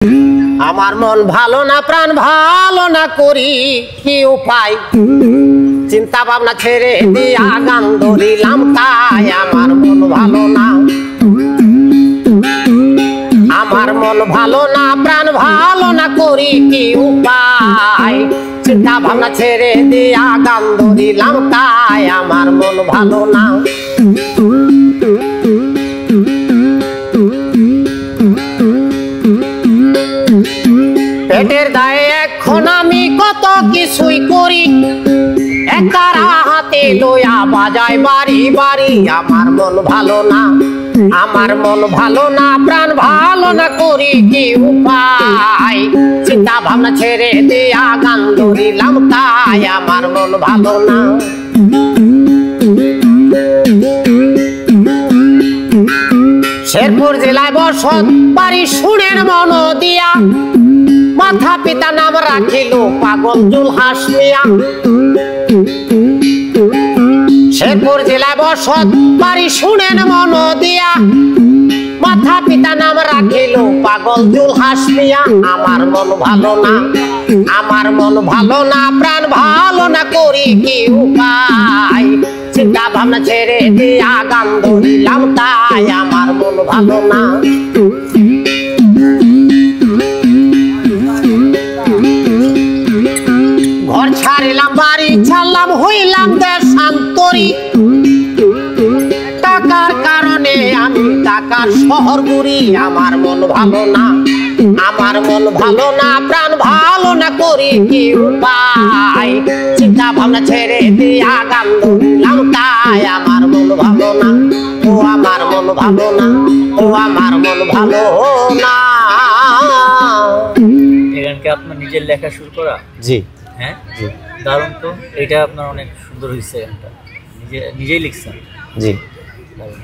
আমার মন ভালো না, প্রাণ ভালো না, করি কি উপায়? চিন্তা ভাবনা ছেড়ে দিয়া গান ধরিলাম তাই। আমার মন ভালো না, আমার মন ভালো না, প্রাণ ভালো না, করি কি উপায়? চিন্তা ভাবনা ছেড়ে দিয়া গান ধরিলাম তাই। আমার মন ভালো না। পেটের দায়ে এখন আমি কত কিছুই করি, একার হাতে লইয়া বাজাই বাড়ি বাড়ি। আমার মন ভালো না, আমার মন ভালো না, প্রাণ ভালো না, করি কি উপায়? চিন্তা ভাবনা ছেড়ে দিয়া গান ধরিলাম তাই। আমার মন ভালো না। শেরপুর জেলায় বসত বাড়ি, শুনেন মন দিয়া, মাথা পিতা নাম রাখিল পাগল জুলহাস মিয়া। শেরপুর জেলায় বসত বাড়ি, শুনেন মন দিয়া, মাথা পিতা নাম রাখিল পাগল জুলহাস মিয়া। আমার মন ভালো না, আমার মন ভালো না, প্রাণ ভালো না, করি কি উপায়? চিন্তা ভাবনা ছেড়ে দিয়া গান ধরিলাম তাই। আমার মন ভালো না। ঘর ছাড়িলাম, বাড়ি ছাড়লাম, হইলাম দেশান্তরী। টাকার কারণে আমি টাকার শহর ঘুরি। আমার মন ভালো না, আমার মন ভালো না, প্রাণ ভালো না, করি কি উপায়? চিন্তা ভাবনা ছেড়ে দিয়া গান ধরিলাম তাই। আমার মন ভালো না, ও আমার মন ভালো না, ও আমার মন ভালো না। এখানকে আপনার নিজের লেখা শুরু করা? জি হ্যাঁ, দারুণ তো। এটা আপনার অনেক সুন্দর হয়েছে, গানটা নিজেই লিখছেন। জি। দারুণ।